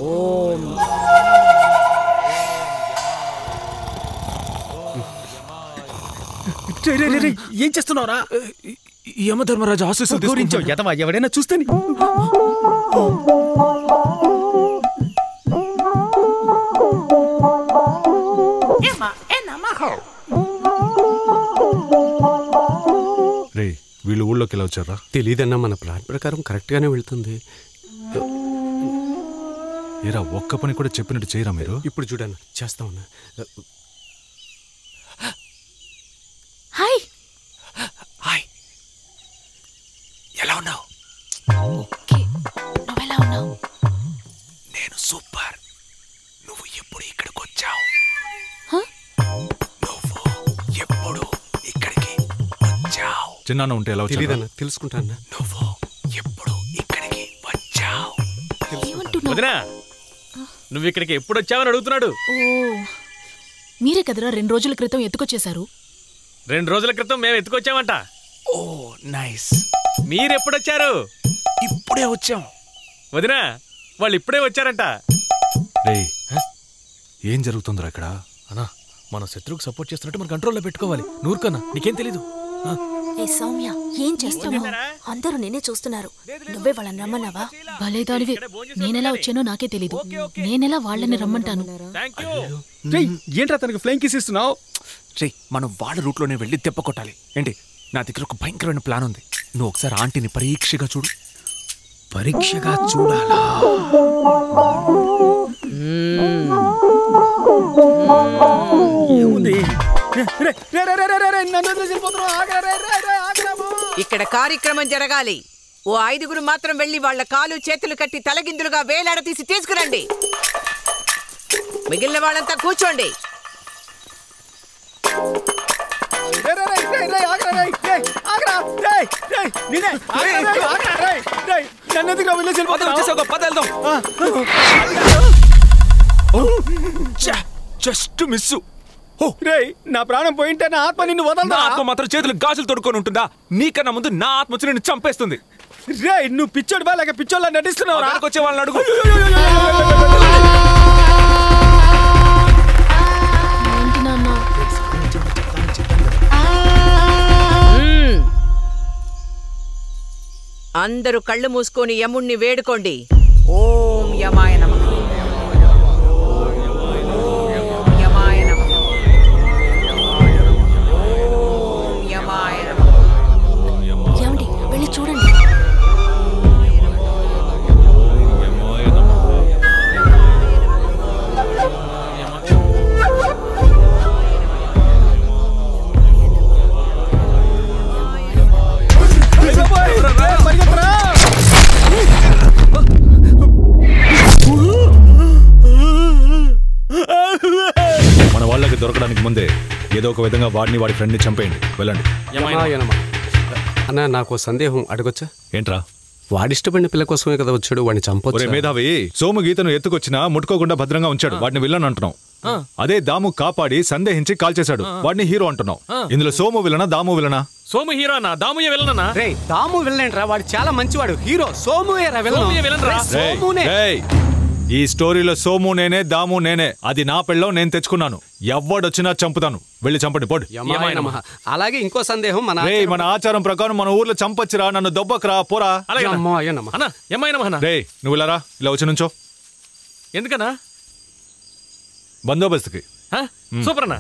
ఓం ఏం చేస్తున్నావురా? యమధర్మరాజు ఆశీస్సులు తీసుకుంటావు. ఎదవా ఎవడైనా చూస్తే రే వీళ్ళు ఊళ్ళోకి ఎలా వచ్చారా? తెలీదన్నా, మన ప్లాన్ ప్రకారం కరెక్ట్ గానే వెళ్తుంది. ఏరా ఒక్క పని కూడా చెప్పినట్టు చేయరా మీరు? ఇప్పుడు చూడన్నా, చేస్తామన్నా. హాయ్ హాయ్, ఎలా ఉన్నావు? ఓకే, నువ్వెలా ఉన్నావు? నేను సూపర్. నువ్వు ఎప్పుడు ఇక్కడికి వచ్చావు? నువ్వు ఎప్పుడు ఇక్కడికి వచ్చావు? చిన్న ఉంటే ఎలా వచ్చావు? తెలీదన్నా, తెలుసుకుంటానా. నువ్వు ఎప్పుడు ఇక్కడికి వచ్చావు? వదినా, నువ్వు ఇక్కడికి ఎప్పుడు వచ్చావని అడుగుతున్నాడు. ఓ, మీరే కదరా 2 రోజుల క్రితం ఎత్తుకొచ్చేశారు. 2 రోజుల క్రితం మేము ఎత్తుకొచ్చామంట. ఓ నైస్. మీరెప్పుడొచ్చారు? ఇప్పుడే వచ్చాం. వదినా, వాళ్ళు ఇప్పుడే వచ్చారంట. రే ఏం జరుగుతుందిరా ఇక్కడ? అన్నా, మన శత్రువుకు సపోర్ట్ చేస్తున్నట్టు మన కంట్రోల్లో పెట్టుకోవాలి. నూరుకన్నా నీకేం తెలీదు. ఏ సౌమ్య, ఏం చేస్తున్నావు? అందరూ నిన్నే చూస్తున్నారు. నువ్వే వాళ్ళని రమ్మన్నావా? భలేదానివి. నేనెలా వచ్చానో నాకే తెలీదు. నేనెలా వాళ్ళని రమ్మంటాను? ఏంట్రా తనకి ఫ్లైంగ్ కిస్ ఇస్తున్నావు? రే మనం వాళ్ళ రూట్లోనే వెళ్ళి దెబ్బ కొట్టాలి. ఏంటి, నా దగ్గర ఒక భయంకరమైన ప్లాన్ ఉంది. నువ్వు ఒకసారి ఆంటీని పరీక్షగా చూడు. పరీక్షగా చూడాలా? ఏముంది? ఇక్కడ కార్యక్రమం జరగాలి. ఓ 5గురు మాత్రం వెళ్ళి వాళ్ళ కాలు చేతులు కట్టి తలగిందులుగా వేలాడతీసి తీసుకురండి. మిగిలిన వాళ్ళంతా కూర్చోండి. Just miss. నా ప్రాణం పోయింటే నా ఆత్మ నిన్ను వదలదా? ఆత్మ మాత్రం చేతులు గాజులు తొడుకొని ఉంటుందా? నీకన్నా ముందు నా ఆత్మ వచ్చి నిన్ను చంపేస్తుంది. రే నువ్వు పిచ్చోడు బా లేక పిచ్చోళ్ళ నటిస్తున్నావు. వచ్చే వాళ్ళని అడుగు. ఏంటి నాన్న? అందరూ కళ్ళు మూసుకొని యముణ్ణి వేడుకోండి. ఓం యమాయ నమః. ఏమండి, వెళ్ళి చూడండి. మన వాళ్ళకి దొరకడానికి ముందే ఏదో ఒక విధంగా వాడిని వాడి ఫ్రెండ్ని చంపేయండి. వెళ్ళండి. అన్నా, నాకు సందేహం అడగొచ్చా? ఏంట్రా? వాడిష్టపడిన పిల్ల కోసమే కదా వచ్చాడు, వాడిని చంపొచ్చు. మేధావి, సోము గీతను ఎత్తుకొచ్చినా ముట్టుకోకుండా భద్రంగా ఉంచాడు. వాడిని విలన్ అంటున్నావు. అదే దాము కాపాడి సందేహించి కాల్ చేశాడు. వాడిని హీరో అంటున్నావు. ఇందులో సోము విలనా దాము విలనా? సోము హీరోనా దాముయే విలనా? రే దాము విలనేంట్రా, వాడు చాలా మంచివాడు. హీరో సోముయేరా విలన్. ఈ స్టోరీలో సోము నేనే, దాము నేనే. అది నా పెళ్ళం, నేను తెచ్చుకున్నాను. ఎవ్వడొచ్చినా చంపుతాను. వెళ్ళి చంపండి పోడు. అలాగే ఇంకో సందేహం, మన ఆచారం ప్రకారం మన ఊర్లో చంపొచ్చురా, నన్ను దొబ్బకరా పోరా. రే నువ్వు ఇలా రా, ఇలా వచ్చి నుంచో. ఎందుకన్నా? బందోబస్తుకి. సూపర్ అన్నా.